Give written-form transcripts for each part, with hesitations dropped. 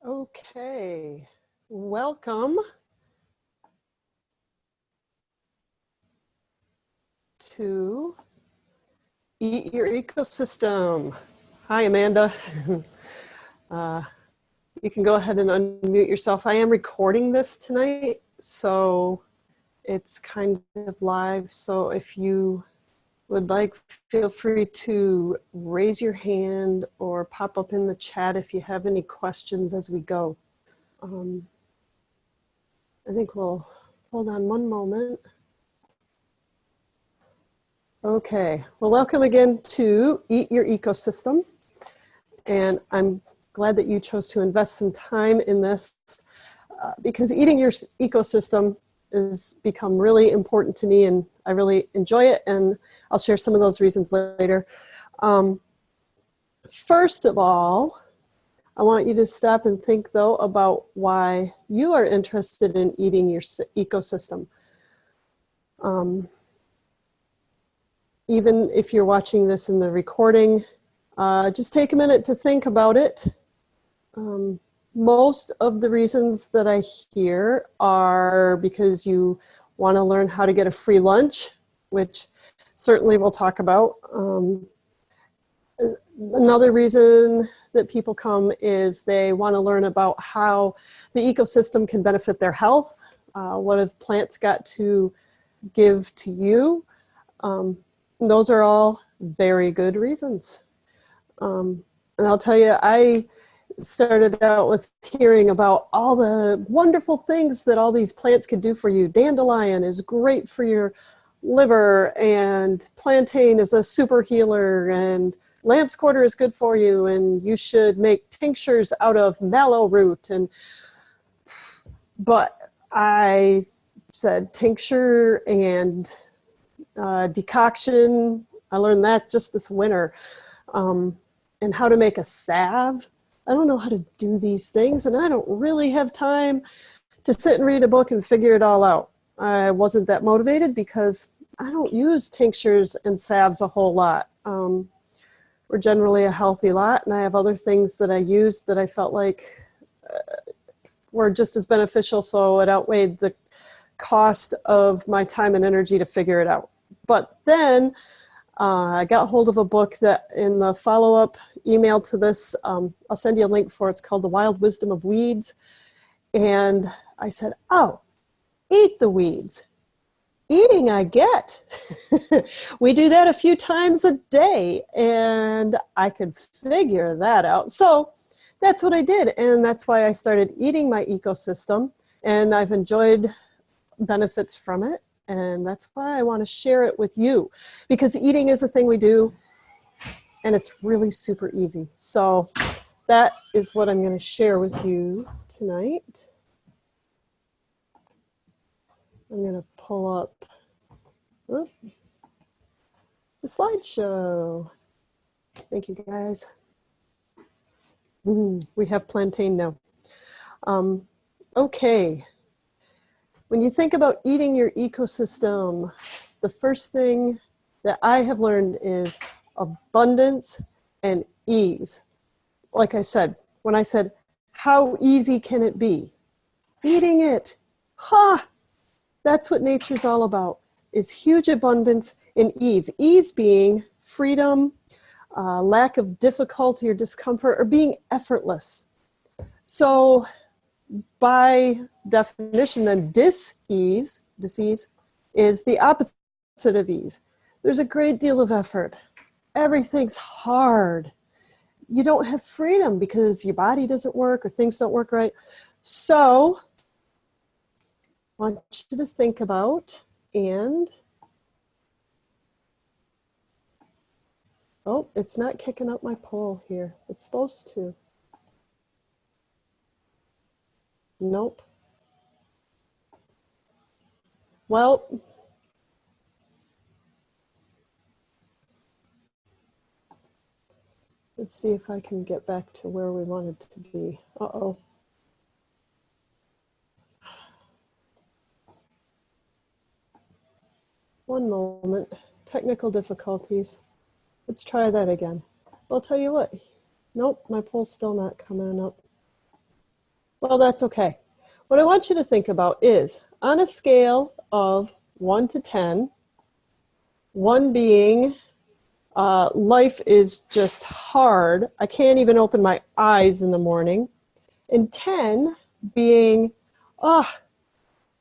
Okay, welcome to Eat Your Ecosystem. Hi, Amanda. You can go ahead and unmute yourself. I am recording this tonight, so it's kind of live. So if you would like, feel free to raise your hand or pop up in the chat if you have any questions as we go. I think we'll hold on one moment. Okay, well, welcome again to Eat Your Ecosystem. And I'm glad that you chose to invest some time in this because eating your ecosystem has become really important to me and I really enjoy it. And I'll share some of those reasons later. First of all, I want you to stop and think though about why you are interested in eating your ecosystem. Even if you're watching this in the recording, just take a minute to think about it. Most of the reasons that I hear are because you want to learn how to get a free lunch, which certainly we'll talk about. Another reason that people come is they want to learn about how the ecosystem can benefit their health. What have plants got to give to you? Those are all very good reasons. And I'll tell you, I started out with hearing about all the wonderful things that all these plants could do for you. Dandelion is great for your liver, and plantain is a super healer, and lamb's quarter is good for you, and you should make tinctures out of mallow root. But I said tincture and decoction, I learned that just this winter. And how to make a salve. I don't know how to do these things, and I don't really have time to sit and read a book and figure it all out. I wasn't that motivated because I don't use tinctures and salves a whole lot. We're generally a healthy lot, and I have other things that I use that I felt like were just as beneficial, so it outweighed the cost of my time and energy to figure it out. But then I got hold of a book that in the follow-up email to this, I'll send you a link for it. It's called The Wild Wisdom of Weeds. And I said, oh, eat the weeds. Eating I get. We do that a few times a day, and I could figure that out. So that's what I did, and that's why I started eating my ecosystem, and I've enjoyed benefits from it. And that's why I want to share it with you, because eating is a thing we do and it's really super easy. So that is what I'm going to share with you tonight. I'm going to pull up the slideshow. Thank you, guys. We have plantain now. Okay. When you think about eating your ecosystem, the first thing that I have learned is abundance and ease. Like I said, when I said, how easy can it be? Eating it. That's what nature's all about, is huge abundance and ease. Ease being freedom, lack of difficulty or discomfort, or being effortless. So by definition, then disease is the opposite of ease. There's a great deal of effort. Everything's hard. You don't have freedom because your body doesn't work or things don't work right. So I want you to think about oh, it's not kicking up my poll here. It's supposed to. Nope. Well, let's see if I can get back to where we wanted to be. Uh-oh. One moment. Technical difficulties. Let's try that again. I'll tell you what. Nope, my poll's still not coming up. Well, that's okay. What I want you to think about is on a scale of 1 to 10, 1 being life is just hard. I can't even open my eyes in the morning. And 10 being, oh,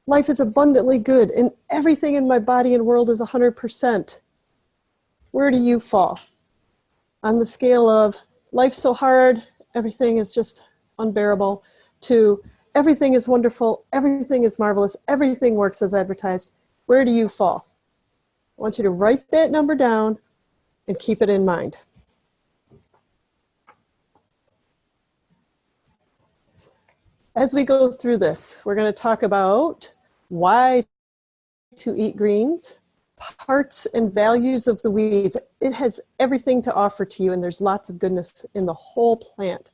life is abundantly good and everything in my body and world is 100%. Where do you fall? On the scale of life's so hard, everything is just unbearable, to everything is wonderful, everything is marvelous, everything works as advertised, where do you fall? I want you to write that number down and keep it in mind. As we go through this, we're going to talk about why to eat greens, parts and values of the weeds. It has everything to offer to you, and there's lots of goodness in the whole plant.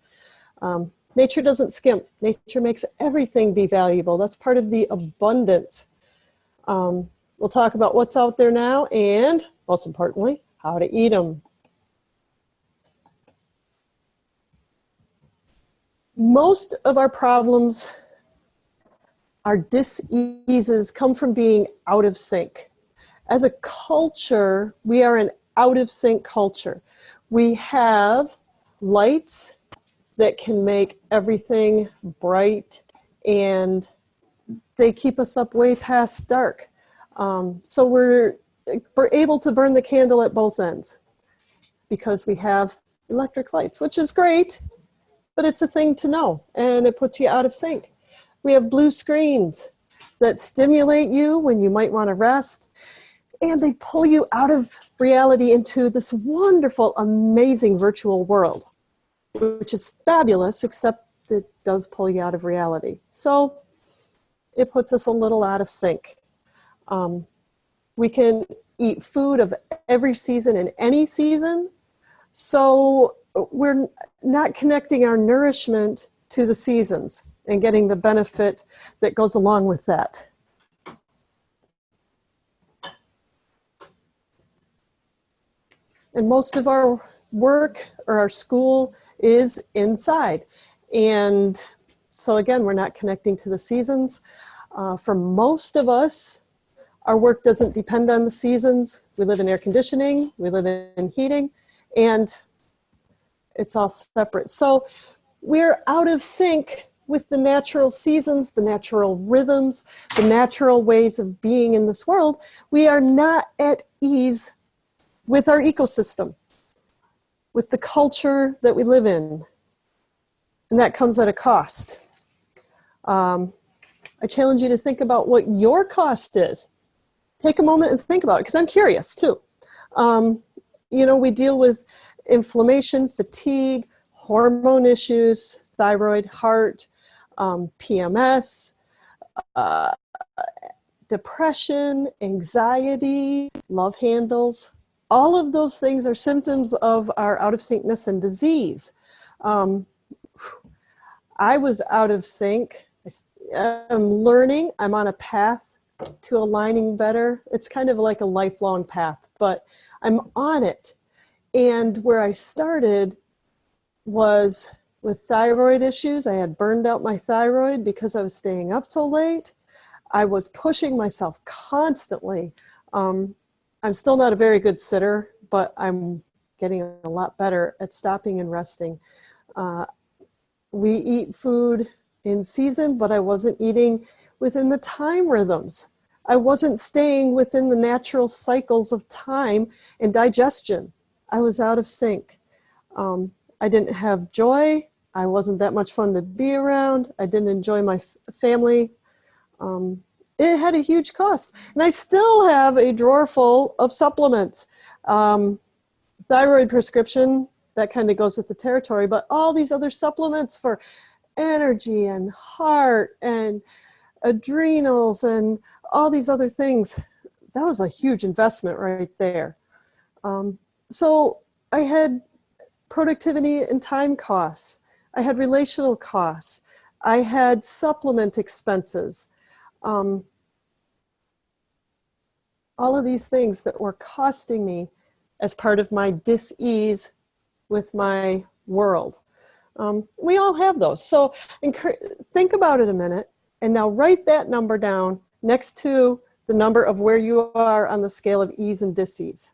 Nature doesn't skimp. Nature makes everything be valuable. That's part of the abundance. We'll talk about what's out there now and, most importantly, how to eat them. Most of our problems, our dis-eases, come from being out of sync. As a culture, we are an out of sync culture. We have lights that can make everything bright, and they keep us up way past dark. So we're able to burn the candle at both ends because we have electric lights, which is great, but it's a thing to know, and it puts you out of sync. We have blue screens that stimulate you when you might want to rest, and they pull you out of reality into this wonderful, amazing virtual world, which is fabulous, except it does pull you out of reality. So it puts us a little out of sync. We can eat food of every season in any season, so we're not connecting our nourishment to the seasons and getting the benefit that goes along with that. And most of our work or our school is inside. And so again, we're not connecting to the seasons. For most of us, our work doesn't depend on the seasons. We live in air conditioning, we live in heating, and it's all separate. So we're out of sync with the natural seasons, the natural rhythms, the natural ways of being in this world. We are not at ease with our ecosystem, with the culture that we live in. And that comes at a cost. I challenge you to think about what your cost is. Take a moment and think about it, because I'm curious too. You know, we deal with inflammation, fatigue, hormone issues, thyroid, heart, PMS, depression, anxiety, love handles. All of those things are symptoms of our out of syncness and disease. I was out of sync. I'm learning. I'm on a path to aligning better. It's kind of like a lifelong path, but I'm on it. And where I started was with thyroid issues. I had burned out my thyroid because I was staying up so late. I was pushing myself constantly. I'm still not a very good sitter, but I'm getting a lot better at stopping and resting. We eat food in season, but I wasn't eating within the time rhythms. I wasn't staying within the natural cycles of time and digestion. I was out of sync. I didn't have joy. I wasn't that much fun to be around. I didn't enjoy my family. It had a huge cost. And I still have a drawer full of supplements. Thyroid prescription, that kind of goes with the territory, but all these other supplements for energy and heart and adrenals and all these other things, that was a huge investment right there. So I had productivity and time costs. I had relational costs. I had supplement expenses. All of these things that were costing me as part of my dis-ease with my world. We all have those. So think about it a minute, and now write that number down next to the number of where you are on the scale of ease and dis-ease.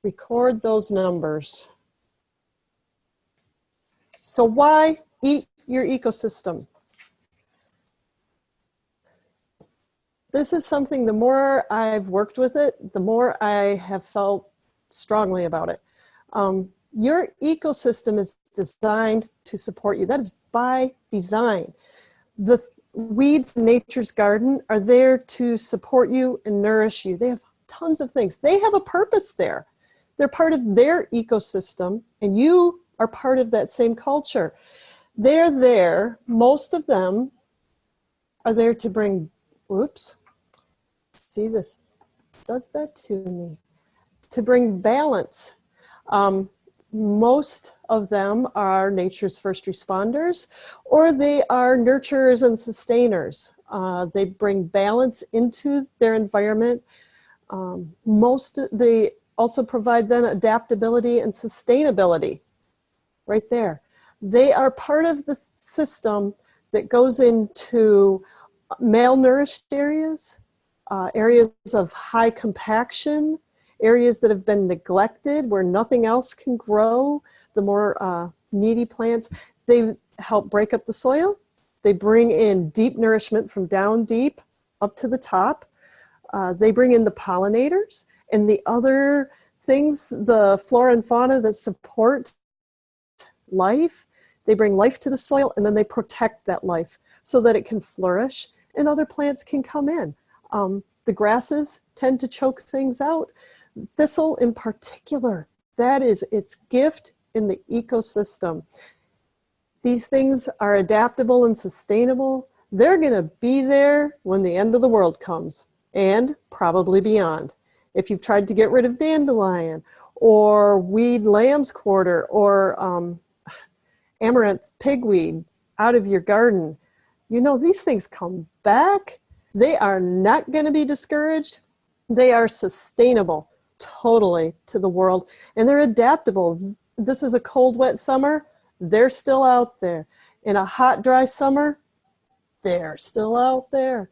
Record those numbers. So why eat your ecosystem? This is something, the more I've worked with it, the more I have felt strongly about it. Your ecosystem is designed to support you. That is by design. The weeds in nature's garden are there to support you and nourish you. They have tons of things. They have a purpose there. They're part of their ecosystem, and you are part of that same culture. They're there, most of them are there to bring, whoops, see this, does that to me, to bring balance. Most of them are nature's first responders, or they are nurturers and sustainers. They bring balance into their environment. They also provide then adaptability and sustainability. Right there. They are part of the system that goes into malnourished areas, areas of high compaction, areas that have been neglected where nothing else can grow, the more needy plants. They help break up the soil. They bring in deep nourishment from down deep up to the top. They bring in the pollinators and the other things, the flora and fauna that support life. They bring life to the soil, and then they protect that life so that it can flourish and other plants can come in. The grasses tend to choke things out. Thistle in particular, that is its gift in the ecosystem. These things are adaptable and sustainable. They're going to be there when the end of the world comes, and probably beyond. If you've tried to get rid of dandelion or weed lamb's quarter or amaranth pigweed out of your garden, you know, these things come back. They are not going to be discouraged. They are sustainable totally to the world, and they're adaptable. This is a cold, wet summer. They're still out there. In a hot, dry summer, they're still out there.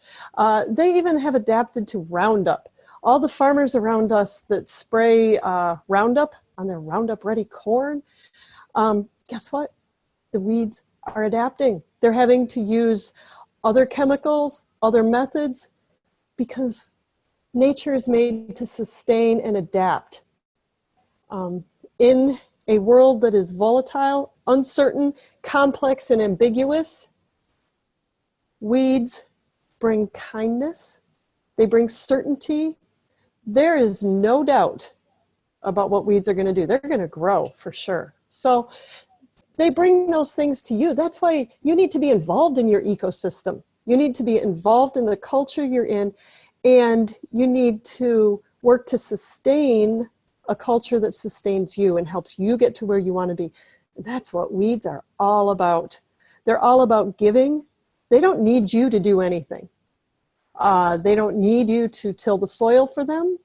They even have adapted to Roundup. All the farmers around us that spray Roundup on their Roundup Ready corn, guess what? The weeds are adapting. They're having to use other chemicals, other methods, because nature is made to sustain and adapt. In a world that is volatile, uncertain, complex, and ambiguous, weeds bring kindness. They bring certainty. There is no doubt about what weeds are going to do. They're going to grow for sure. So they bring those things to you. That's why you need to be involved in your ecosystem. You need to be involved in the culture you're in, and you need to work to sustain a culture that sustains you and helps you get to where you want to be. That's what weeds are all about. They're all about giving. They don't need you to do anything. They don't need you to till the soil for them.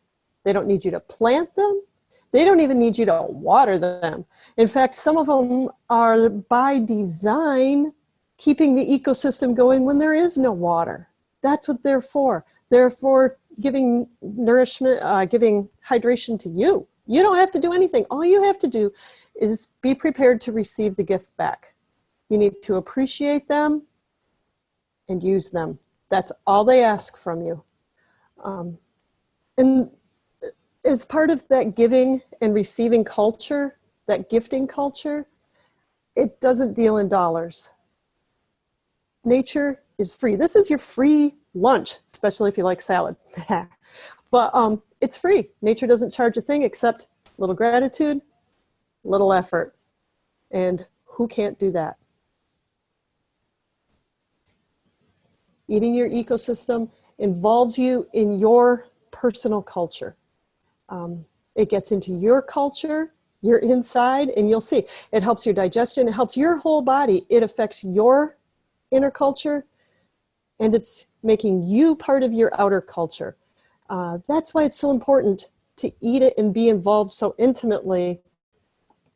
They don't need you to plant them. They don't even need you to water them. In fact, some of them are by design keeping the ecosystem going when there is no water. That's what they're for. They're for giving nourishment, giving hydration to you. You don't have to do anything. All you have to do is be prepared to receive the gift back. You need to appreciate them and use them. That's all they ask from you. And as part of that giving and receiving culture, that gifting culture, it doesn't deal in dollars. Nature is free. This is your free lunch, especially if you like salad. But it's free. Nature doesn't charge a thing except a little gratitude, little effort. And who can't do that? Eating your ecosystem involves you in your personal culture. It gets into your culture, your inside, and you'll see. It helps your digestion. It helps your whole body. It affects your inner culture, and it's making you part of your outer culture. That's why it's so important to eat it and be involved so intimately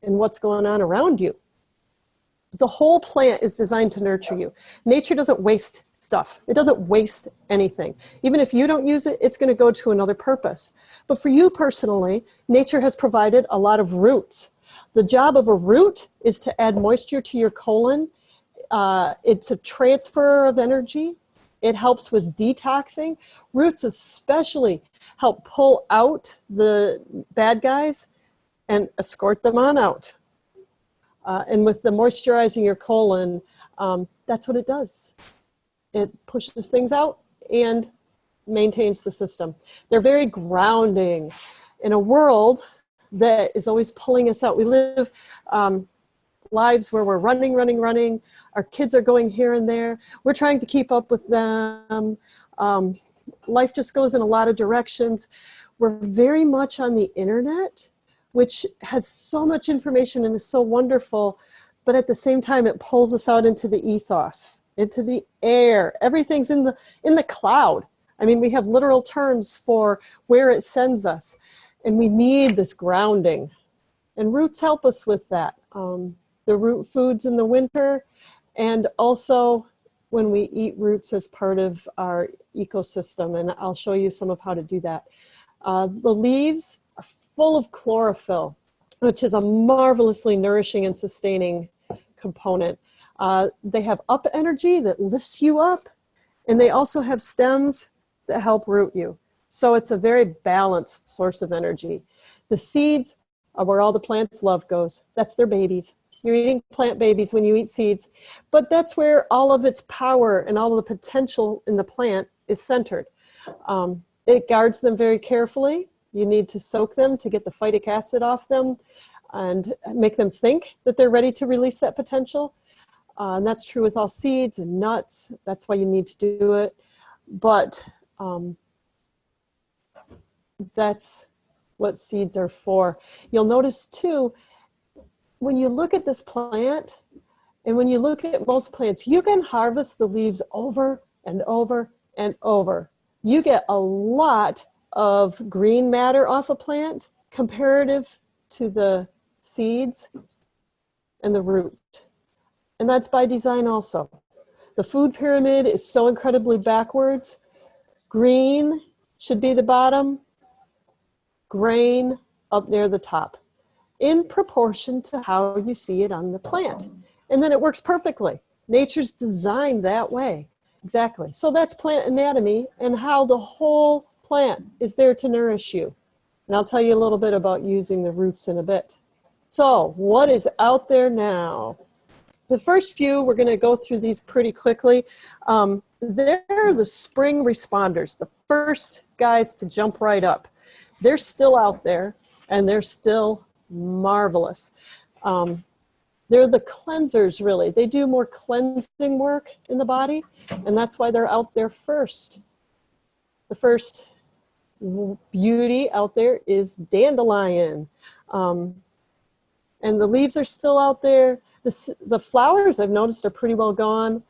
in what's going on around you. The whole plant is designed to nurture you. Nature doesn't waste stuff. It doesn't waste anything. Even if you don't use it, it's going to go to another purpose. But for you personally, nature has provided a lot of roots. The job of a root is to add moisture to your colon. It's a transfer of energy. It helps with detoxing. Roots especially help pull out the bad guys and escort them on out. And with the moisturizing your colon, that's what it does. It pushes things out and maintains the system. They're very grounding in a world that is always pulling us out. We live lives where we're running. Our kids are going here and there. We're trying to keep up with them. Life just goes in a lot of directions. We're very much on the internet, which has so much information and is so wonderful, but at the same time, it pulls us out into the ethos, into the air. Everything's in the cloud. I mean, we have literal terms for where it sends us, and we need this grounding. And roots help us with that. The root foods in the winter, and also when we eat roots as part of our ecosystem, and I'll show you some of how to do that. The leaves are full of chlorophyll, which is a marvelously nourishing and sustaining component. They have up energy that lifts you up, and they also have stems that help root you. So it's a very balanced source of energy. The seeds are where all the plant's love goes. That's their babies. You're eating plant babies when you eat seeds, but that's where all of its power and all of the potential in the plant is centered. It guards them very carefully. You need to soak them to get the phytic acid off them and make them think that they're ready to release that potential. And that's true with all seeds and nuts. That's why you need to do it. But that's what seeds are for. You'll notice too, when you look at this plant, and when you look at most plants, you can harvest the leaves over and over and over. You get a lot of green matter off a plant comparative to the seeds and the root. And that's by design also. The food pyramid is so incredibly backwards. Green should be the bottom, grain up near the top, in proportion to how you see it on the plant. And then it works perfectly. Nature's designed that way. Exactly. So that's plant anatomy and how the whole plant is there to nourish you. And I'll tell you a little bit about using the roots in a bit. So what is out there now? The first few, we're going to go through these pretty quickly. They're the spring responders, the first guys to jump right up. They're still out there, and they're still marvelous. They're the cleansers, really. They do more cleansing work in the body, and that's why they're out there first. The first beauty out there is dandelion. And the leaves are still out there. The flowers, I've noticed, are pretty well gone.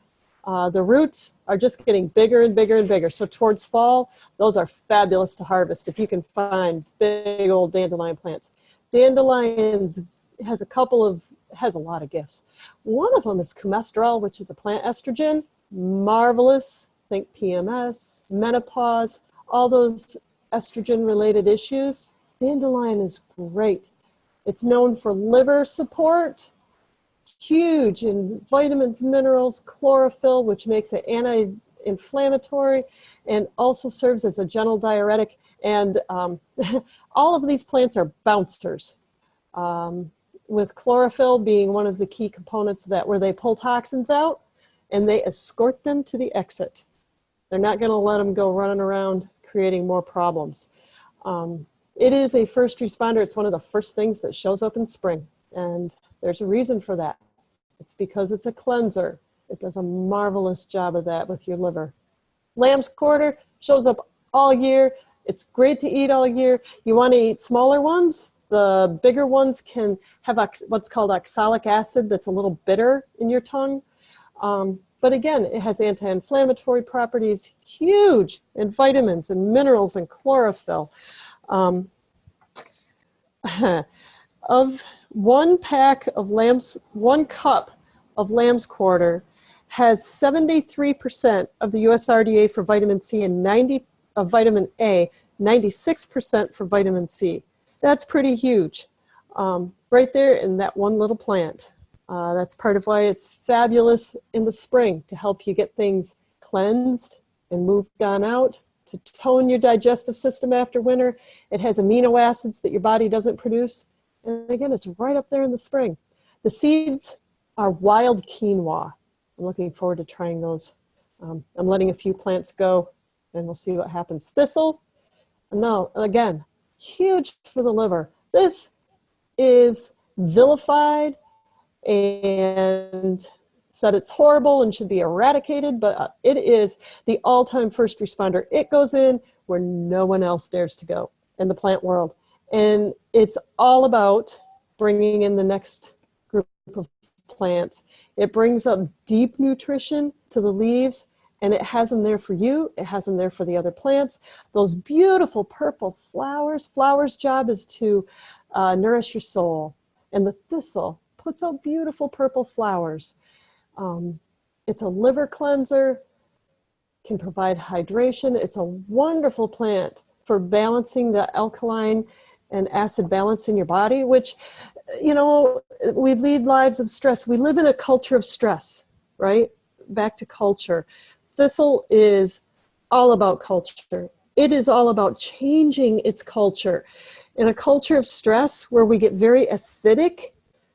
The roots are just getting bigger and bigger and bigger. So towards fall, those are fabulous to harvest if you can find big old dandelion plants. Dandelions has a lot of gifts. One of them is cholesterol, which is a plant estrogen. Marvelous. Think PMS, menopause, all those estrogen-related issues. Dandelion is great. It's known for liver support, huge in vitamins, minerals, chlorophyll, which makes it anti-inflammatory, and also serves as a gentle diuretic. And all of these plants are bouncers, with chlorophyll being one of the key components of that, where they pull toxins out and they escort them to the exit. They're not going to let them go running around creating more problems. It is a first responder. It's one of the first things that shows up in spring, and there's a reason for that. It's because it's a cleanser. It does a marvelous job of that with your liver. Lamb's quarter shows up all year. It's great to eat all year. You want to eat smaller ones. The bigger ones can have what's called oxalic acid that's a little bitter in your tongue. But again, it has anti-inflammatory properties, huge in vitamins and minerals and chlorophyll. Of one pack of lamb's, 1 cup of lamb's quarter has 73% of the USRDA for vitamin C and 90 of vitamin A, 96% for vitamin C. That's pretty huge, right there in that one little plant. That's part of why it's fabulous in the spring, to help you get things cleansed and moved on out, to tone your digestive system after winter. It has amino acids that your body doesn't produce. And again, it's right up there in the spring. The seeds are wild quinoa. I'm looking forward to trying those. I'm letting a few plants go, and we'll see what happens. Thistle, no, again, huge for the liver. This is vilified and said it's horrible and should be eradicated, but it is the all-time first responder. It goes in where no one else dares to go in the plant world. And it's all about bringing in the next group of plants. It brings up deep nutrition to the leaves, and it has them there for you. It has them there for the other plants. Those beautiful purple flowers. Flowers' job is to nourish your soul. And the thistle puts out beautiful purple flowers. It's a liver cleanser, can provide hydration. It's a wonderful plant for balancing the alkaline and acid balance in your body, which, you know, we lead lives of stress. We live in a culture of stress, right? Back to culture. Thistle is all about culture. It is all about changing its culture. In a culture of stress where we get very acidic,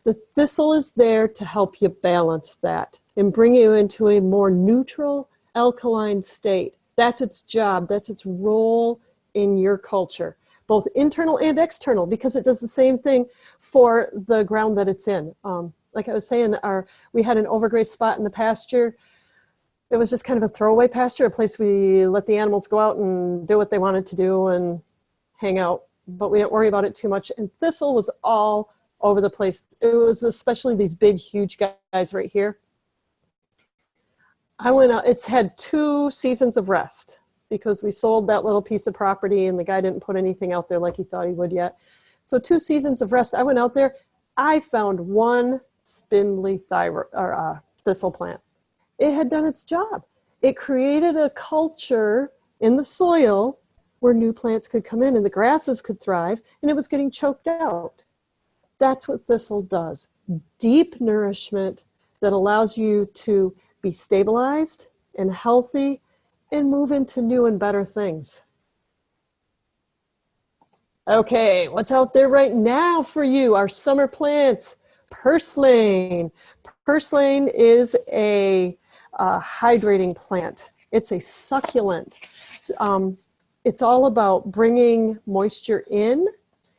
the thistle is there to help you balance that and bring you into a more neutral, alkaline state. That's its job. That's its role in your culture, both internal and external, because it does the same thing for the ground that it's in. Like I was saying, we had an overgrazed spot in the pasture. It was just kind of a throwaway pasture, a place we let the animals go out and do what they wanted to do and hang out, but we didn't worry about it too much. And thistle was all over the place. It was especially these big, huge guys right here. I went out, it's had 2 seasons of rest because we sold that little piece of property and the guy didn't put anything out there like he thought he would yet. So 2 seasons of rest. I went out there, I found one spindly thistle plant. It had done its job. It created a culture in the soil where new plants could come in and the grasses could thrive, and it was getting choked out. That's what thistle does. Deep nourishment that allows you to be stabilized and healthy and move into new and better things. Okay, what's out there right now for you? Our summer plants, purslane. Purslane is a hydrating plant. It's a succulent. It's all about bringing moisture in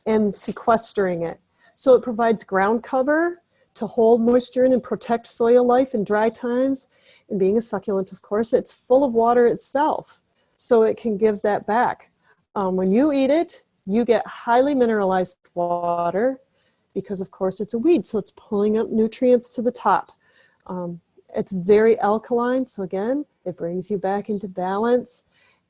and sequestering it. So it provides ground cover to hold moisture in and protect soil life in dry times. And being a succulent, of course, it's full of water itself, so it can give that back. When you eat it, you get highly mineralized water because, of course, it's a weed, so it's pulling up nutrients to the top. It's very alkaline, so again, it brings you back into balance,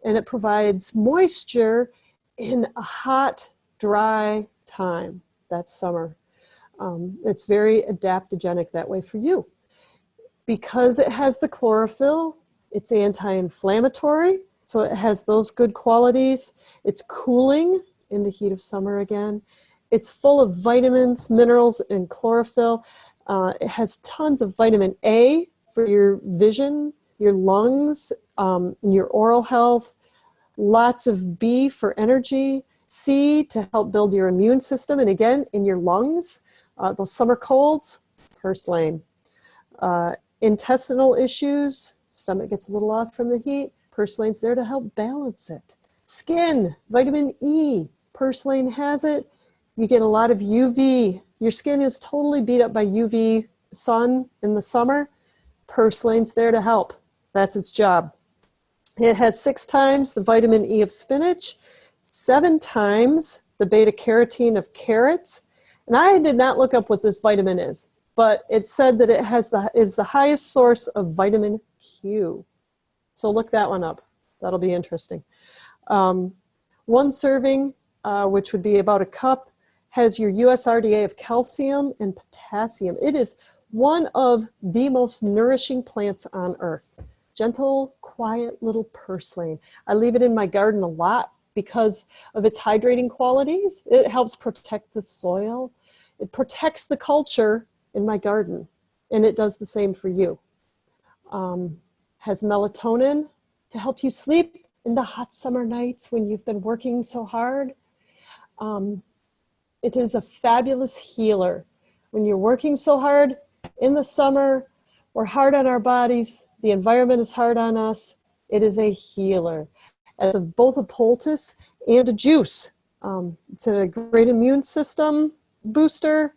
and it provides moisture in a hot, dry time. That's summer. It's very adaptogenic that way for you. Because it has the chlorophyll, it's anti-inflammatory, so it has those good qualities. It's cooling in the heat of summer again. It's full of vitamins, minerals, and chlorophyll. It has tons of vitamin A for your vision, your lungs, and your oral health. Lots of B for energy. C to help build your immune system, and again, in your lungs. Those summer colds, purslane. Intestinal issues, stomach gets a little off from the heat, purslane's there to help balance it. Skin, vitamin E, purslane has it. You get a lot of UV. Your skin is totally beat up by UV sun in the summer. Purslane's there to help. That's its job. It has 6 times the vitamin E of spinach, 7 times the beta carotene of carrots. And I did not look up what this vitamin is, but it said that it is the highest source of vitamin Q. So look that one up. That'll be interesting. 1 serving, which would be about a cup, has your USRDA of calcium and potassium. It is one of the most nourishing plants on earth. Gentle, quiet little purslane. I leave it in my garden a lot because of its hydrating qualities. It helps protect the soil. It protects the culture in my garden, and it does the same for you. Has melatonin to help you sleep in the hot summer nights when you've been working so hard. It is a fabulous healer. When you're working so hard in the summer, we're hard on our bodies, the environment is hard on us, it is a healer. It's both a poultice and a juice. It's a great immune system booster,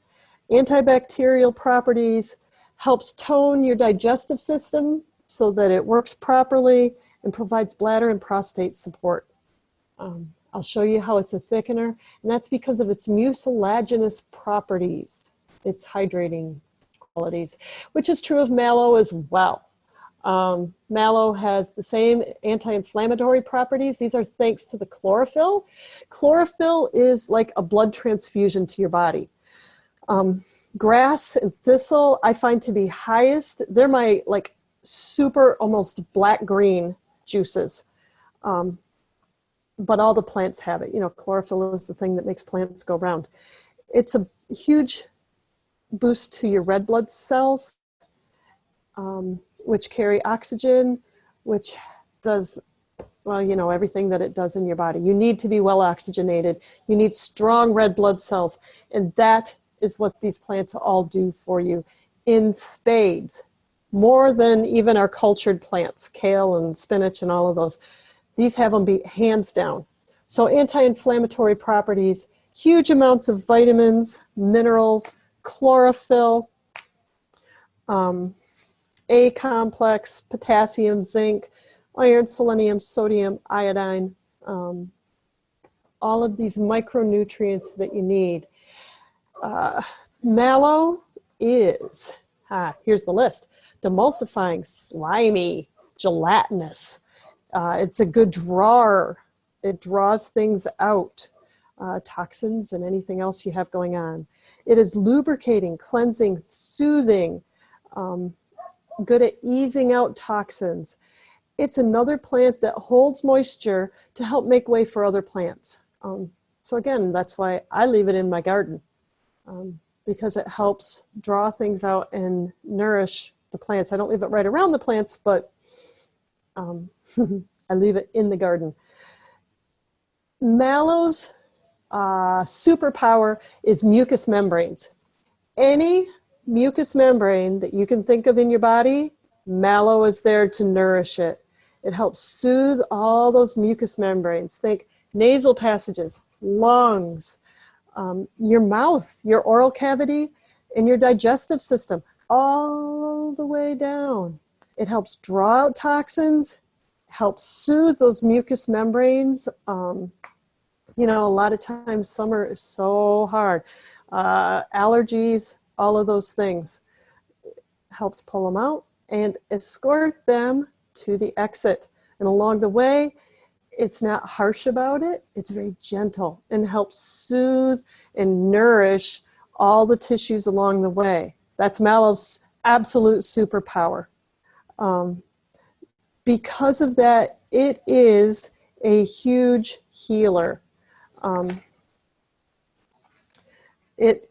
antibacterial properties, helps tone your digestive system so that it works properly, and provides bladder and prostate support. I'll show you how it's a thickener, and that's because of its mucilaginous properties, its hydrating qualities, which is true of mallow as well. Mallow has the same anti-inflammatory properties. These are thanks to the chlorophyll. Chlorophyll is like a blood transfusion to your body. Grass and thistle I find to be highest. They're my like super almost black-green juices. But all the plants have it. You know, chlorophyll is the thing that makes plants go round. It's a huge boost to your red blood cells, which carry oxygen, which does, well, you know, everything that it does in your body. You need to be well oxygenated. You need strong red blood cells. And that is what these plants all do for you in spades, more than even our cultured plants, kale and spinach and all of those. These have them be hands down. So anti-inflammatory properties, huge amounts of vitamins, minerals, chlorophyll, A complex, potassium, zinc, iron, selenium, sodium, iodine, all of these micronutrients that you need. Mallow is, here's the list, demulsifying, slimy, gelatinous. It's a good drawer. It draws things out, toxins and anything else you have going on. It is lubricating, cleansing, soothing, good at easing out toxins. It's another plant that holds moisture to help make way for other plants. So again, that's why I leave it in my garden, because it helps draw things out and nourish the plants. I don't leave it right around the plants, but I leave it in the garden. Mallow's superpower is mucous membranes. Any mucous membrane that you can think of in your body, mallow is there to nourish it. It helps soothe all those mucous membranes. Think nasal passages, lungs, your mouth, your oral cavity, and your digestive system, all the way down. It helps draw out toxins, helps soothe those mucous membranes. You know, a lot of times summer is so hard. Allergies, all of those things. Helps pull them out and escort them to the exit. And along the way, it's not harsh about it. It's very gentle and helps soothe and nourish all the tissues along the way. That's mallow's absolute superpower. Because of that, it is a huge healer. It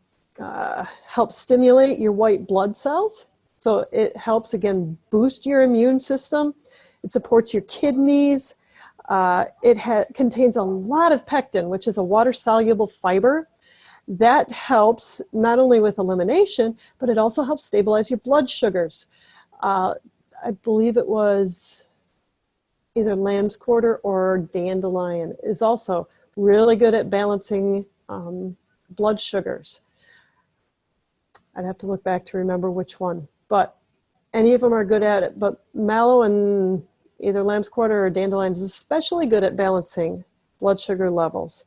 helps stimulate your white blood cells. So it helps, again, boost your immune system. It supports your kidneys. It contains a lot of pectin, which is a water-soluble fiber. That helps not only with elimination, but it also helps stabilize your blood sugars. I believe it was either lamb's quarter or dandelion is also really good at balancing blood sugars. I'd have to look back to remember which one, but any of them are good at it. But mallow and either lamb's quarter or dandelion is especially good at balancing blood sugar levels.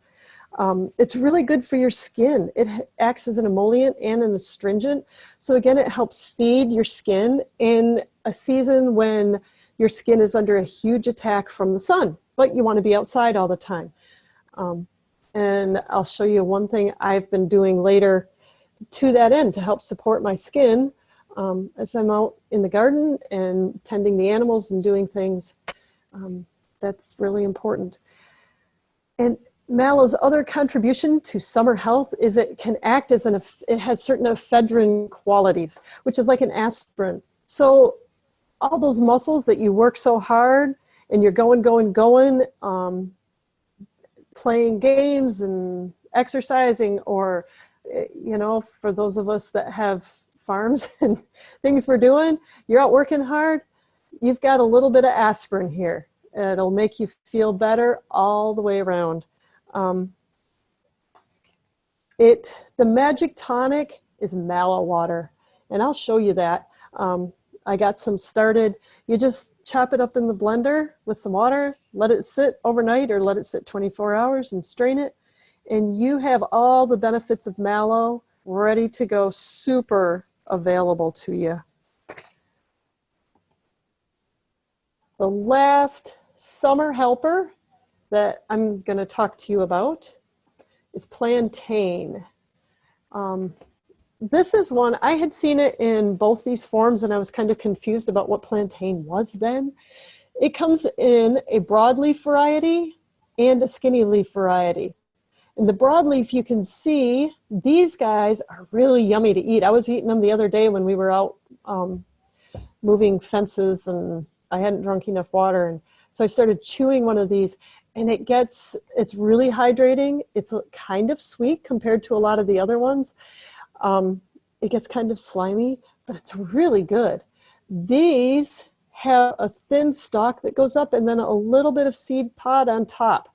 It's really good for your skin. It acts as an emollient and an astringent. So again, it helps feed your skin in a season when your skin is under a huge attack from the sun, but you want to be outside all the time. And I'll show you one thing I've been doing later to that end to help support my skin. as I'm out in the garden and tending the animals and doing things. That's really important. And mallow's other contribution to summer health is it can act as it has certain ephedrine qualities, which is like an aspirin. So all those muscles that you work so hard and you're going, playing games and exercising, or, you know, for those of us that have farms and things we're doing, you're out working hard, you've got a little bit of aspirin here. It'll make you feel better all the way around. The magic tonic is mallow water, and I'll show you that. I got some started. You just chop it up in the blender with some water, let it sit overnight or let it sit 24 hours and strain it. And you have all the benefits of mallow ready to go, super available to you. The last summer helper that I'm going to talk to you about is plantain. This is one, I had seen it in both these forms and I was kind of confused about what plantain was then. It comes in a broadleaf variety and a skinny leaf variety. And the broadleaf, you can see, these guys are really yummy to eat. I was eating them the other day when we were out moving fences and I hadn't drunk enough water. And so I started chewing one of these, and it's really hydrating. It's kind of sweet compared to a lot of the other ones. It gets kind of slimy, but it's really good. These have a thin stalk that goes up and then a little bit of seed pod on top.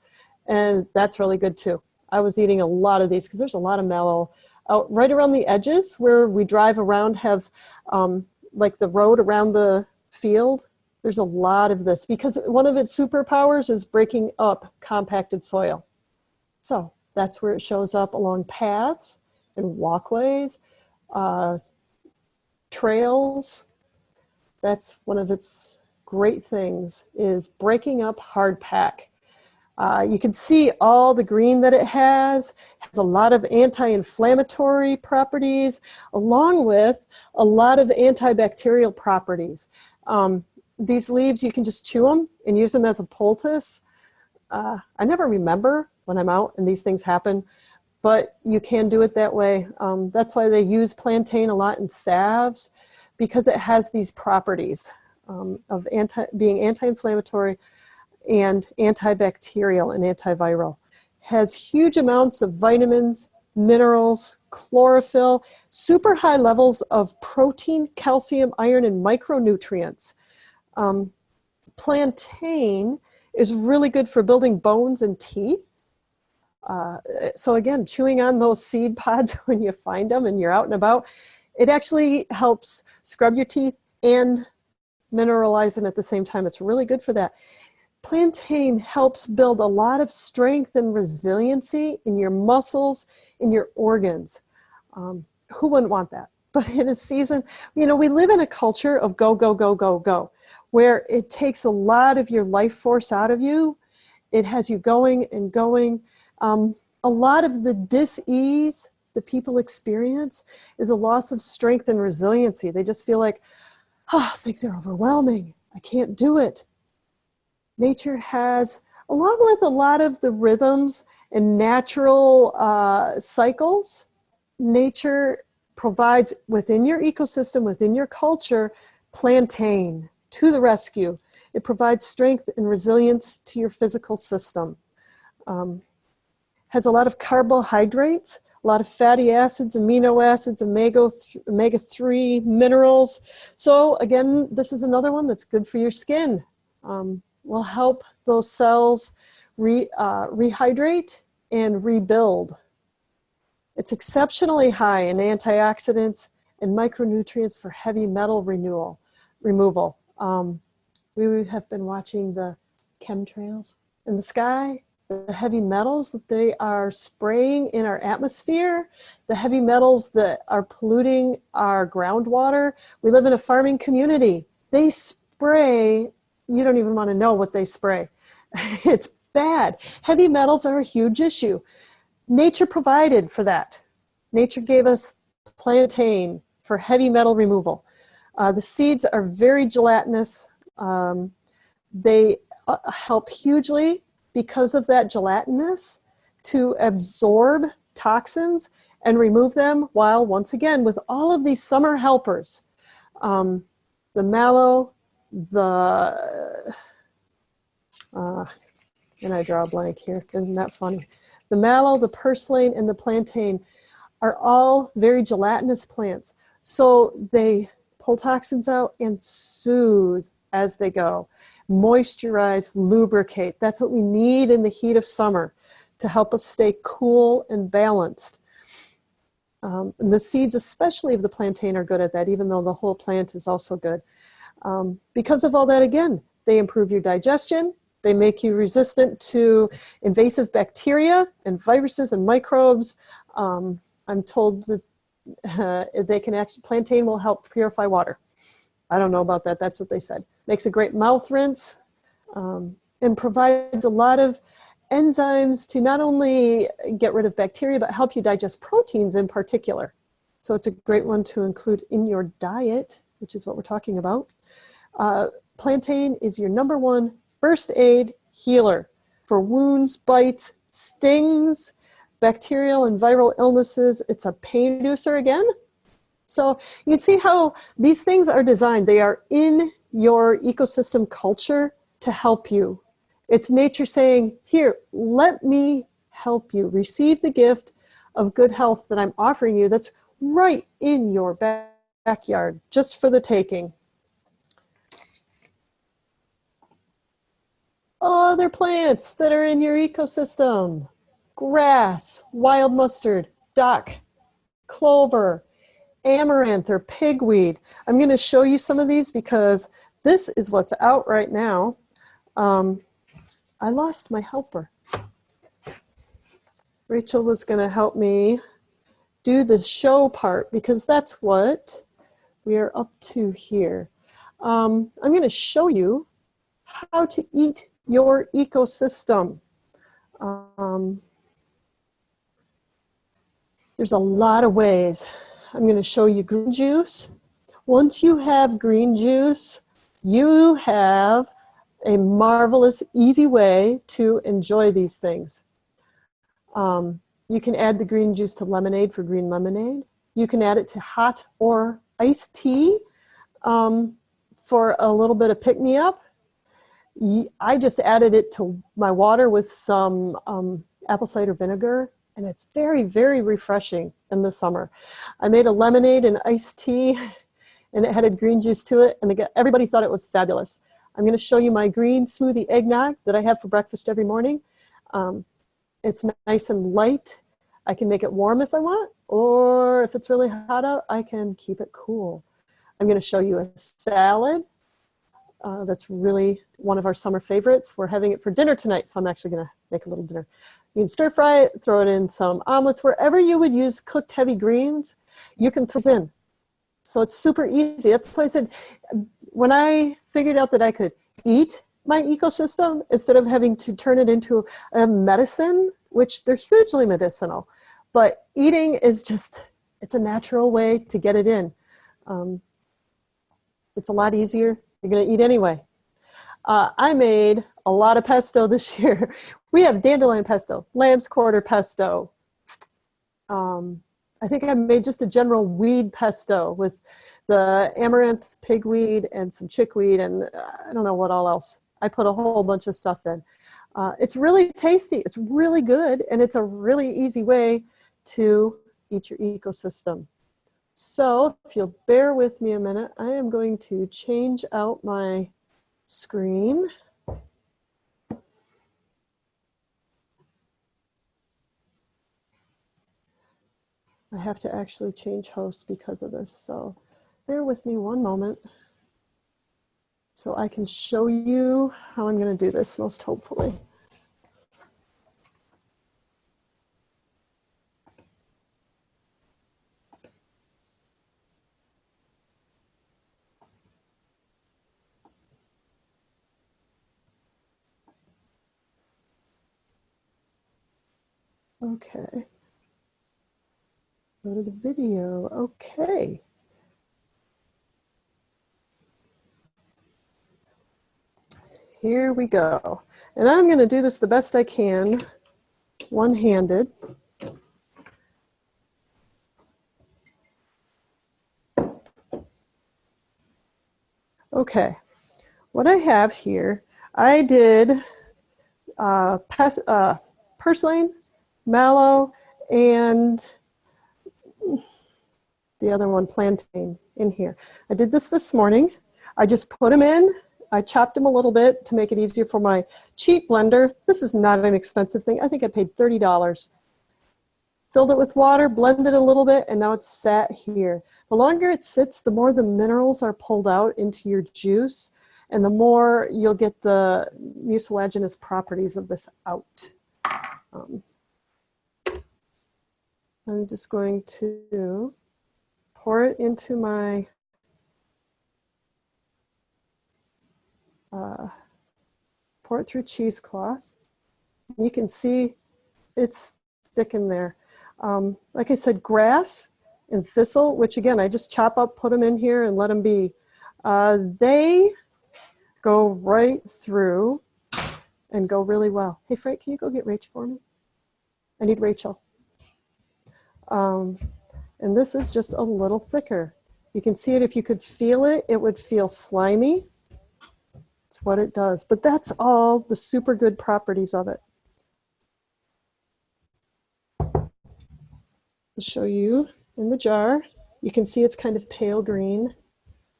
And that's really good too. I was eating a lot of these because there's a lot of mallow out right around the edges where we drive around, have like the road around the field. There's a lot of this because one of its superpowers is breaking up compacted soil. So that's where it shows up along paths and walkways, trails. That's one of its great things, is breaking up hard pack. You can see all the green that it has a lot of anti-inflammatory properties, along with a lot of antibacterial properties. These leaves, you can just chew them and use them as a poultice. I never remember when I'm out and these things happen, but you can do it that way. That's why they use plantain a lot in salves, because it has these properties of being anti-inflammatory and antibacterial and antiviral. Has huge amounts of vitamins, minerals, chlorophyll, super high levels of protein, calcium, iron, and micronutrients. Plantain is really good for building bones and teeth. So again, chewing on those seed pods when you find them and you're out and about, it actually helps scrub your teeth and mineralize them at the same time. It's really good for that. Plantain helps build a lot of strength and resiliency in your muscles, in your organs. Who wouldn't want that? But in a season, you know, we live in a culture of go, go, go, go, go, where it takes a lot of your life force out of you. It has you going and going. A lot of the dis-ease that people experience is a loss of strength and resiliency. They just feel like, oh, things are overwhelming. I can't do it. Nature has, along with a lot of the rhythms and natural cycles, nature provides within your ecosystem, within your culture, plantain to the rescue. It provides strength and resilience to your physical system. Has a lot of carbohydrates, a lot of fatty acids, amino acids, omega-3 minerals. So again, this is another one that's good for your skin. Will help those cells rehydrate and rebuild. It's exceptionally high in antioxidants and micronutrients for heavy metal removal. We have been watching the chemtrails in the sky, the heavy metals that they are spraying in our atmosphere, the heavy metals that are polluting our groundwater. We live in a farming community. They spray, you don't even want to know what they spray. It's bad. Heavy metals are a huge issue. Nature provided for that. Nature gave us plantain for heavy metal removal. The seeds are very gelatinous. They help hugely because of that gelatinous to absorb toxins and remove them, while once again with all of these summer helpers, the mallow, the and I draw a blank here, isn't that funny? The mallow, the purslane, and the plantain are all very gelatinous plants. So they pull toxins out and soothe as they go. Moisturize, lubricate. That's what we need in the heat of summer to help us stay cool and balanced. And the seeds, especially of the plantain, are good at that, even though the whole plant is also good. Because of all that, again, they improve your digestion. They make you resistant to invasive bacteria and viruses and microbes. I'm told that they can actually, plantain will help purify water. I don't know about that. That's what they said. Makes a great mouth rinse, and provides a lot of enzymes to not only get rid of bacteria, but help you digest proteins in particular. So it's a great one to include in your diet, which is what we're talking about. Plantain is your #1 first aid healer for wounds, bites, stings, bacterial and viral illnesses. It's a pain reducer again. So you see how these things are designed. They are in your ecosystem culture to help you. It's nature saying, here, let me help you. Receive the gift of good health that I'm offering you that's right in your backyard, just for the taking. Other plants that are in your ecosystem: grass, wild mustard, dock, clover, amaranth or pigweed. I'm going to show you some of these because this is what's out right now. I lost my helper. Rachel was going to help me do the show part because that's what we are up to here. I'm going to show you how to eat your ecosystem. There's a lot of ways. I'm going to show you green juice. Once you have green juice, you have a marvelous, easy way to enjoy these things. You can add the green juice to lemonade for green lemonade. You can add it to hot or iced tea for a little bit of pick-me-up. I just added it to my water with some apple cider vinegar, and it's very, very refreshing in the summer. I made a lemonade and iced tea, and it had green juice to it, and everybody thought it was fabulous. I'm going to show you my green smoothie eggnog that I have for breakfast every morning. It's nice and light. I can make it warm if I want, or if it's really hot out, I can keep it cool. I'm going to show you a salad. That's really one of our summer favorites. We're having it for dinner tonight, so I'm actually going to make a little dinner. You can stir fry it, throw it in some omelets. Wherever you would use cooked heavy greens, you can throw it in. So it's super easy. That's why I said, when I figured out that I could eat my ecosystem instead of having to turn it into a medicine, which they're hugely medicinal, but eating is just, it's a natural way to get it in. It's a lot easier. You're going to eat anyway. I made a lot of pesto this year. We have dandelion pesto, lamb's quarter pesto. I think I made just a general weed pesto with the amaranth, pigweed, and some chickweed, and I don't know what all else. I put a whole bunch of stuff in. It's really tasty. It's really good, and it's a really easy way to eat your ecosystem. So if you'll bear with me a minute, I am going to change out my screen. I have to actually change hosts because of this, so bear with me one moment so I can show you how I'm going to do this most hopefully. Okay. Go to the video. Okay. Here we go. And I'm going to do this the best I can, one-handed. Okay, what I have here, I did purslane, mallow, and the other one, plantain, in here. I did this morning. I just put them in. I chopped them a little bit to make it easier for my cheap blender. This is not an expensive thing. I think I paid $30. Filled it with water, blended a little bit, and now it's sat here. The longer it sits, the more the minerals are pulled out into your juice, and the more you'll get the mucilaginous properties of this out. I'm just going to pour it into my pour it through cheesecloth. You can see it's sticking there. Like I said, grass and thistle, which again, I just chop up, put them in here and let them be. They go right through and go really well. Hey, Frank, can you go get Rach for me? I need Rachel. And this is just a little thicker. You can see it. If you could feel it, it would feel slimy. It's what it does. But that's all the super good properties of it. I'll show you in the jar. You can see it's kind of pale green.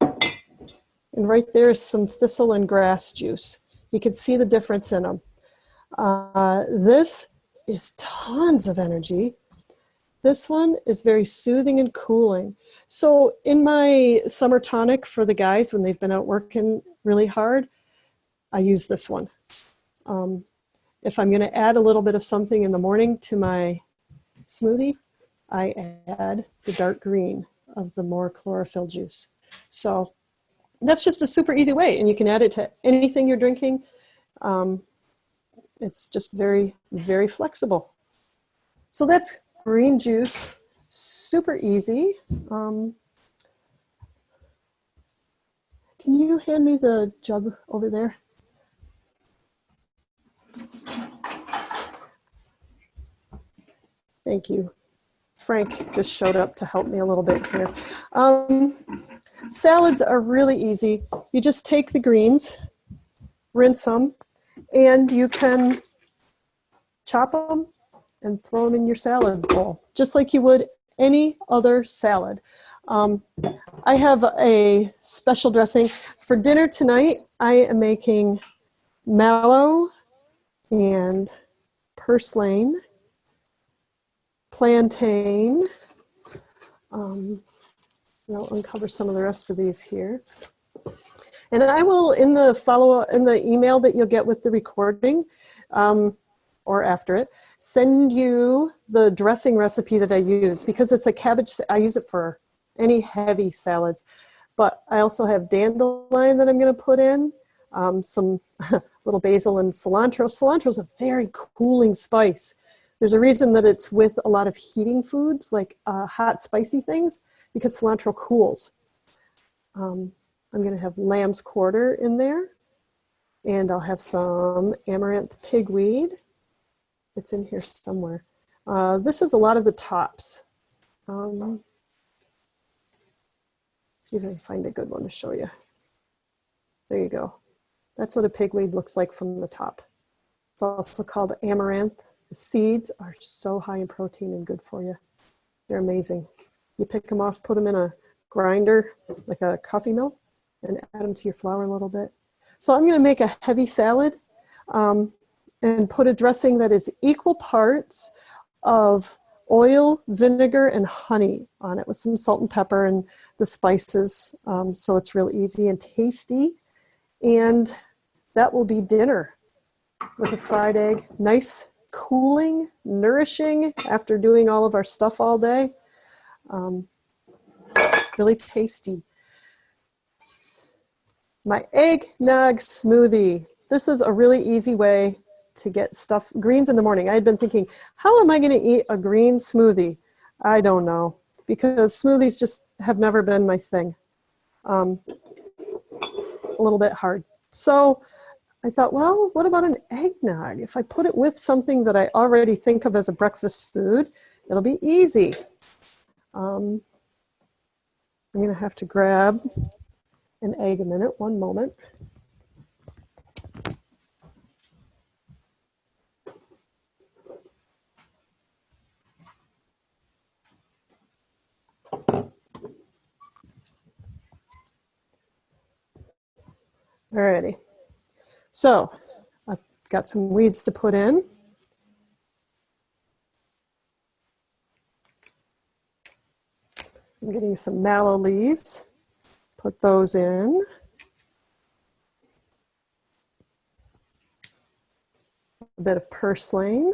And right there is some thistle and grass juice. You can see the difference in them. This is tons of energy. This one is very soothing and cooling. So in my summer tonic for the guys when they've been out working really hard, I use this one. If I'm going to add a little bit of something in the morning to my smoothie, I add the dark green of the more chlorophyll juice. So that's just a super easy way, and you can add it to anything you're drinking. It's just very, very flexible. So that's green juice, super easy. Can you hand me the jug over there? Thank you. Frank just showed up to help me a little bit here. Salads are really easy. You just take the greens, rinse them, and you can chop them and throw them in your salad bowl, just like you would any other salad. I have a special dressing. For dinner tonight, I am making mallow and purslane, plantain. I'll uncover some of the rest of these here. And I will, in the follow-up, in the email that you'll get with the recording, or after it, send you the dressing recipe that I use, because it's a cabbage, I use it for any heavy salads. But I also have dandelion that I'm going to put in, some little basil and cilantro. Cilantro is a very cooling spice. There's a reason that it's with a lot of heating foods, like hot, spicy things, because cilantro cools. I'm going to have lamb's quarter in there, and I'll have some amaranth pigweed. It's in here somewhere. This is a lot of the tops. See if I can find a good one to show you. There you go. That's what a pigweed looks like from the top. It's also called amaranth. The seeds are so high in protein and good for you. They're amazing. You pick them off, put them in a grinder, like a coffee mill, and add them to your flour a little bit. So I'm going to make a heavy salad and put a dressing that is equal parts of oil, vinegar, and honey on it with some salt and pepper and the spices. So it's real easy and tasty. And that will be dinner with a fried egg. Nice, cooling, nourishing after doing all of our stuff all day. Really tasty. My eggnog smoothie. This is a really easy way to get stuff, greens in the morning. I had been thinking, how am I going to eat a green smoothie? I don't know, because smoothies just have never been my thing. A little bit hard. So I thought, well, what about an eggnog? If I put it with something that I already think of as a breakfast food, it'll be easy. I'm going to have to grab an egg a minute, one moment. Alrighty. So I've got some weeds to put in. I'm getting some mallow leaves. Put those in. A bit of purslane.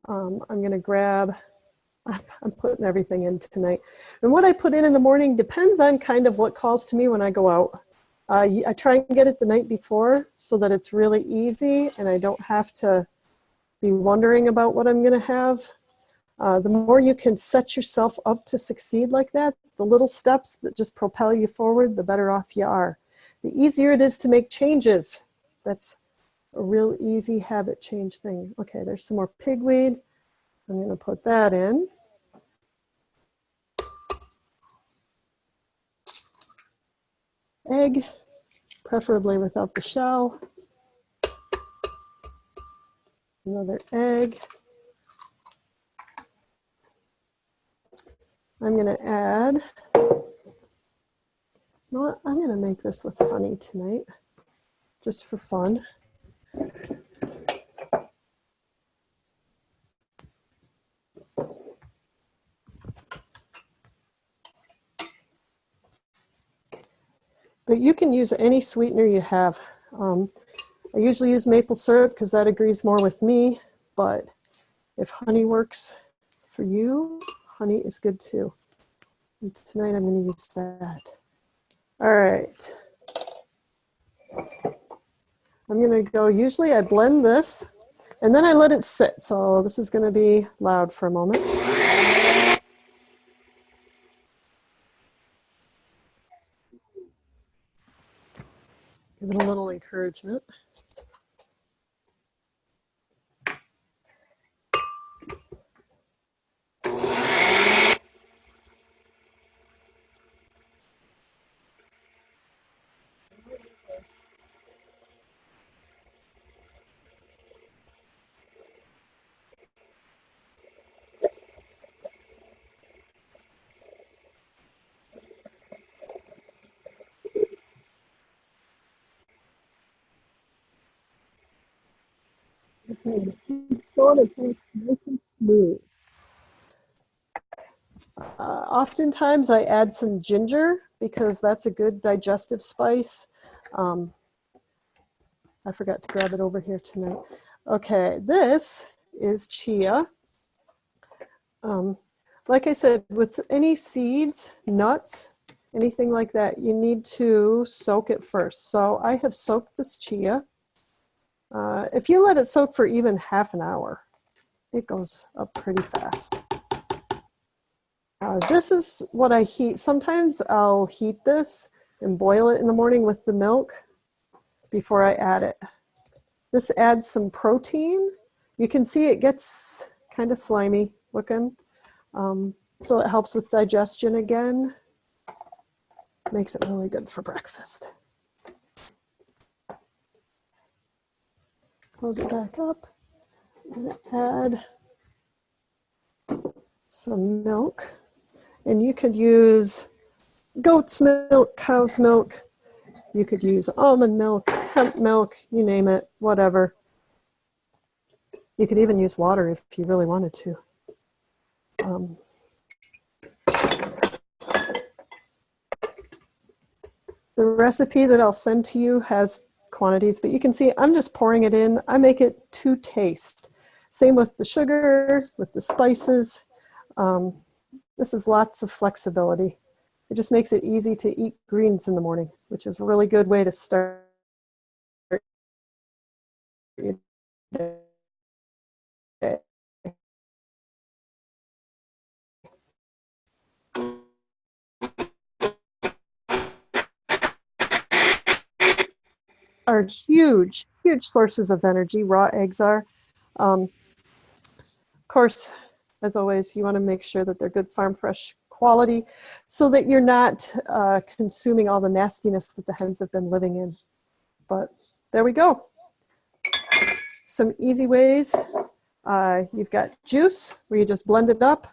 I'm going to grab, I'm putting everything in tonight. And what I put in the morning depends on kind of what calls to me when I go out. I try and get it the night before so that it's really easy and I don't have to be wondering about what I'm going to have. The more you can set yourself up to succeed like that, the little steps that just propel you forward, the better off you are. The easier it is to make changes. That's a real easy habit change thing. Okay, there's some more pigweed. I'm going to put that in. Egg, preferably without the shell. Another egg. I'm going to add, you know what, I'm going to make this with honey tonight, just for fun. But you can use any sweetener you have. I usually use maple syrup because that agrees more with me, but if honey works for you, honey is good too. And tonight I'm going to use that. All right. I'm going to go, usually I blend this and then I let it sit. So this is going to be loud for a moment. Give it a little encouragement. Okay, so it takes nice and smooth. Oftentimes I add some ginger because that's a good digestive spice. I forgot to grab it over here tonight. Okay, this is chia. Like I said, with any seeds, nuts, anything like that, you need to soak it first. So I have soaked this chia. If you let it soak for even half an hour, it goes up pretty fast. This is what I heat. Sometimes I'll heat this and boil it in the morning with the milk before I add it. This adds some protein. You can see it gets kind of slimy looking. So it helps with digestion again. Makes it really good for breakfast. Close it back up. And add some milk. And you could use goat's milk, cow's milk. You could use almond milk, hemp milk, you name it, whatever. You could even use water if you really wanted to. The recipe that I'll send to you has quantities, but you can see I'm just pouring it in. I make it to taste. Same with the sugar, with the spices. This is lots of flexibility. It just makes it easy to eat greens in the morning, which is a really good way to start your day. are huge, huge sources of energy. Raw eggs are. Of course, as always, you want to make sure that they're good farm fresh quality so that you're not consuming all the nastiness that the hens have been living in. But there we go. Some easy ways. You've got juice where you just blend it up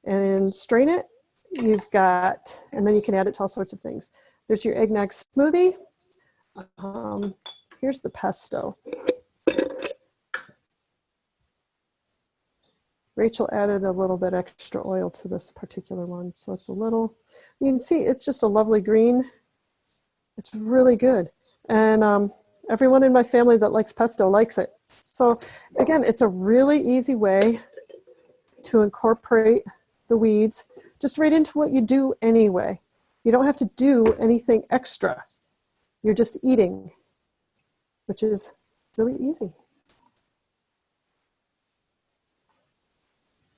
and strain it. You've got, and then you can add it to all sorts of things. There's your eggnog smoothie. Here's the pesto. Rachel added a little bit extra oil to this particular one, so it's a little, you can see it's just a lovely green. It's really good. And everyone in my family that likes pesto likes it. So again, it's a really easy way to incorporate the weeds just right into what you do anyway. You don't have to do anything extra. You're just eating, which is really easy.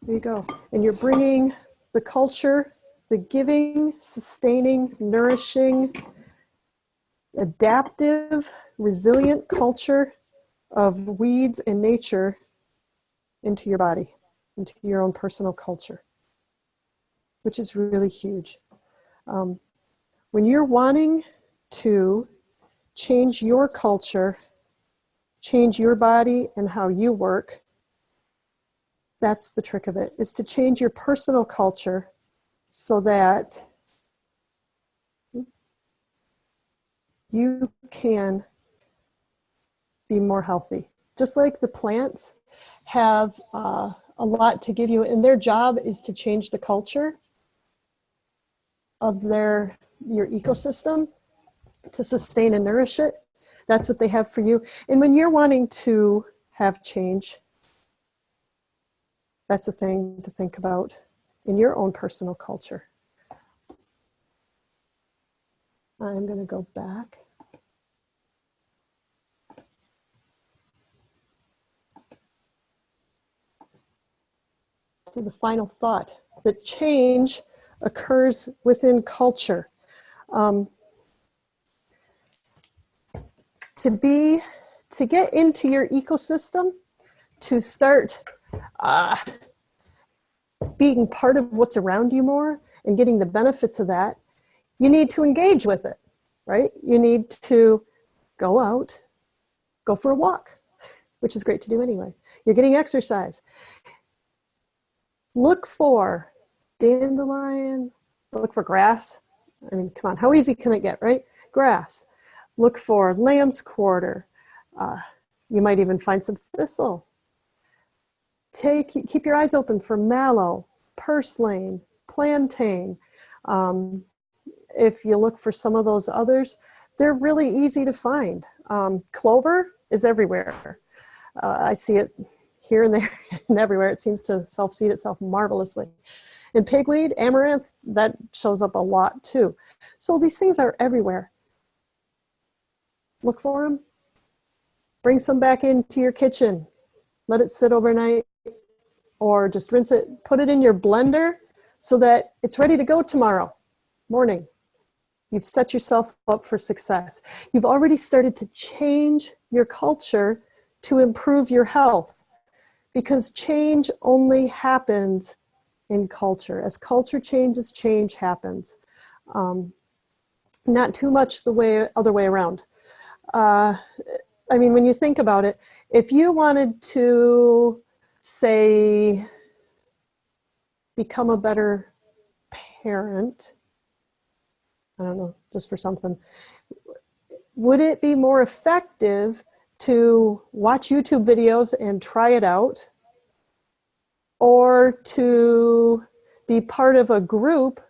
There you go. And you're bringing the culture, the giving, sustaining, nourishing, adaptive, resilient culture of weeds and nature into your body, into your own personal culture, which is really huge. When you're wanting to change your culture, change your body and how you work, that's the trick of it, is to change your personal culture so that you can be more healthy. Just like the plants have a lot to give you, and their job is to change the culture of your ecosystem, to sustain and nourish it. That's what they have for you. And when you're wanting to have change, that's a thing to think about in your own personal culture. I'm going to go back. To the final thought, that change occurs within culture. To get into your ecosystem, to start being part of what's around you more and getting the benefits of that, you need to engage with it, right? You need to go out, go for a walk, which is great to do anyway. You're getting exercise. Look for dandelion, look for grass. I mean, come on, how easy can it get, right? Grass. Look for lamb's quarter. You might even find some thistle. Keep your eyes open for mallow, purslane, plantain. If you look for some of those others, they're really easy to find. Clover is everywhere. I see it here and there and everywhere. It seems to self-seed itself marvelously. And pigweed, amaranth, that shows up a lot too. So these things are everywhere. Look for them. Bring some back into your kitchen. Let it sit overnight, or just rinse it, put it in your blender so that it's ready to go tomorrow morning. You've set yourself up for success. You've already started to change your culture to improve your health, because change only happens in culture. As culture changes, change happens. Not too much the other way around. I mean, when you think about it, if you wanted to, say, become a better parent, I don't know, just for something, would it be more effective to watch YouTube videos and try it out, or to be part of a group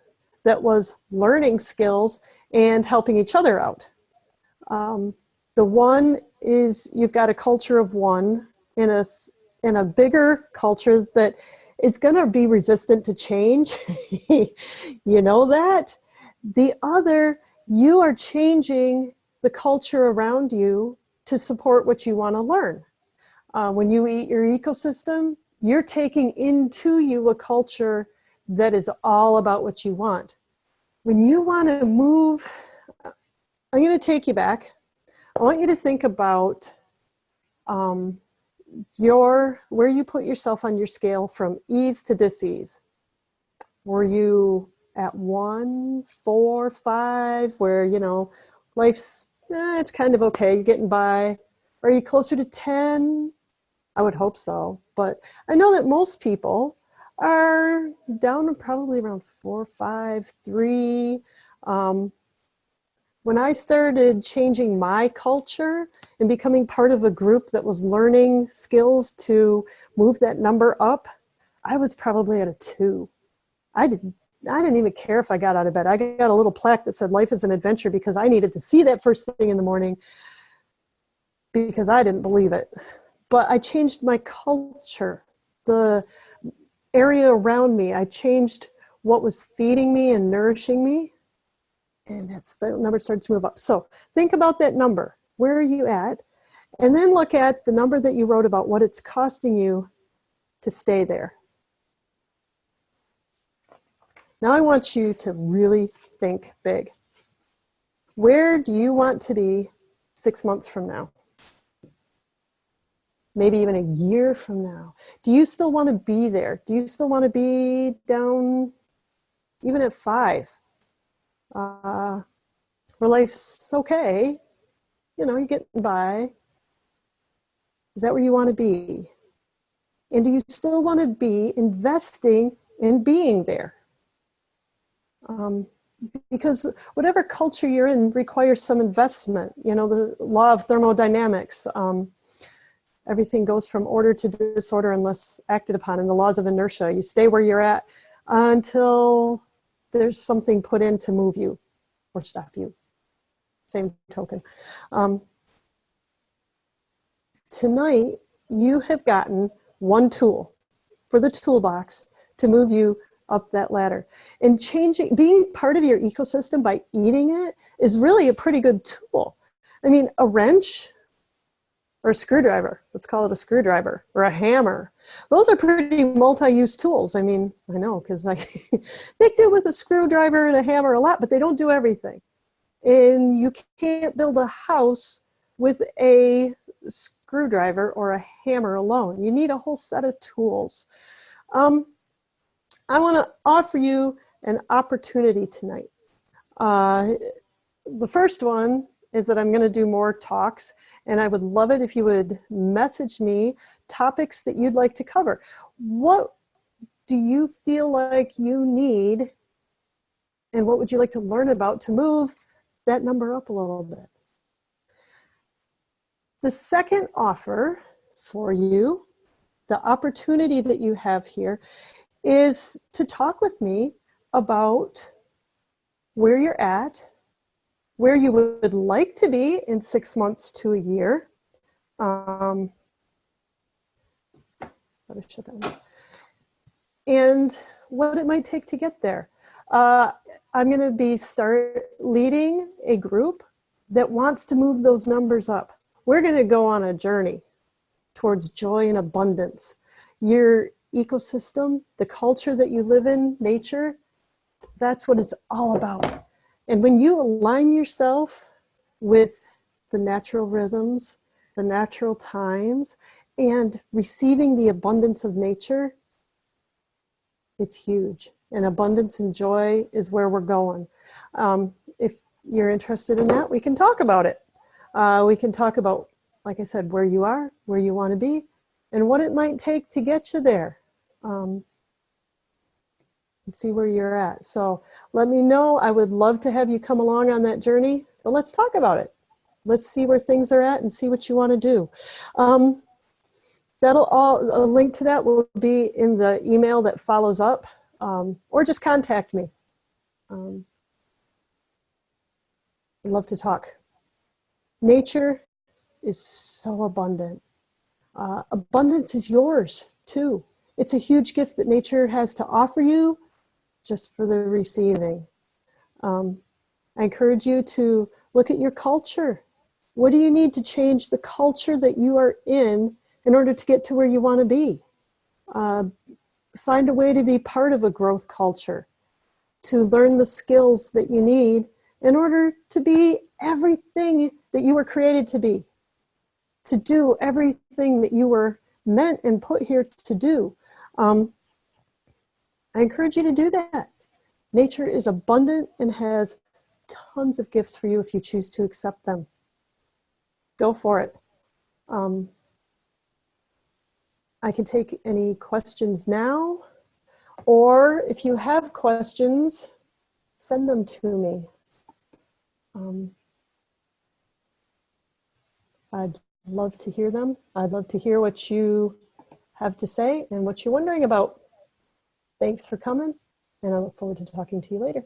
that was learning skills and helping each other out? The one is, you've got a culture of one in a bigger culture that is going to be resistant to change. You know that. The other, you are changing the culture around you to support what you want to learn. When you eat your ecosystem, you're taking into you a culture that is all about what you want. When you want to move, I'm going to take you back. I want you to think about where you put yourself on your scale from ease to dis-ease. Were you at 1, 4, 5, where, you know, life's, it's kind of okay, you're getting by? Are you closer to 10? I would hope so. But I know that most people are down probably around 4, 5, 3. When I started changing my culture and becoming part of a group that was learning skills to move that number up, I was probably at a 2. I didn't even care if I got out of bed. I got a little plaque that said life is an adventure because I needed to see that first thing in the morning because I didn't believe it. But I changed my culture, the area around me. I changed what was feeding me and nourishing me. And that's the number started to move up. So think about that number. Where are you at? And then look at the number that you wrote about, what it's costing you to stay there. Now I want you to really think big. Where do you want to be 6 months from now? Maybe even a year from now. Do you still want to be there? Do you still want to be down even at 5? Where life's okay, you know, you're getting by. Is that where you want to be? And do you still want to be investing in being there? Because whatever culture you're in requires some investment. You know, the law of thermodynamics, everything goes from order to disorder unless acted upon. In the laws of inertia, you stay where you're at until there's something put in to move you or stop you. Same token. Tonight, you have gotten one tool for the toolbox to move you up that ladder. And being part of your ecosystem by eating it is really a pretty good tool. I mean, a wrench or a screwdriver, let's call it a screwdriver, or a hammer. Those are pretty multi-use tools. I mean, I know, because they do with a screwdriver and a hammer a lot, but they don't do everything. And you can't build a house with a screwdriver or a hammer alone. You need a whole set of tools. I want to offer you an opportunity tonight. The first one is that I'm going to do more talks, and I would love it if you would message me topics that you'd like to cover. What do you feel like you need, and what would you like to learn about to move that number up a little bit? The second offer for you, the opportunity that you have here, is to talk with me about where you're at, where you would like to be in 6 months to a year. Let me shut that one. And what it might take to get there. I'm going to start leading a group that wants to move those numbers up. We're going to go on a journey towards joy and abundance. Your ecosystem, the culture that you live in, nature, that's what it's all about. And when you align yourself with the natural rhythms, the natural times, and receiving the abundance of nature, it's huge. And abundance and joy is where we're going. If you're interested in that, we can talk about it. We can talk about, like I said, where you are, where you want to be, and what it might take to get you there. And see where you're at. So let me know. I would love to have you come along on that journey, but let's talk about it. Let's see where things are at and see what you want to do. A link to that will be in the email that follows up, or just contact me. I'd love to talk. Nature is so abundant. Abundance is yours too. It's a huge gift that nature has to offer you just for the receiving. I encourage you to look at your culture. What do you need to change the culture that you are in order to get to where you want to be? Find a way to be part of a growth culture, to learn the skills that you need in order to be everything that you were created to be, to do everything that you were meant and put here to do. I encourage you to do that. Nature is abundant and has tons of gifts for you if you choose to accept them. Go for it. I can take any questions now, or if you have questions, send them to me. I'd love to hear them. I'd love to hear what you have to say and what you're wondering about. Thanks for coming, and I look forward to talking to you later.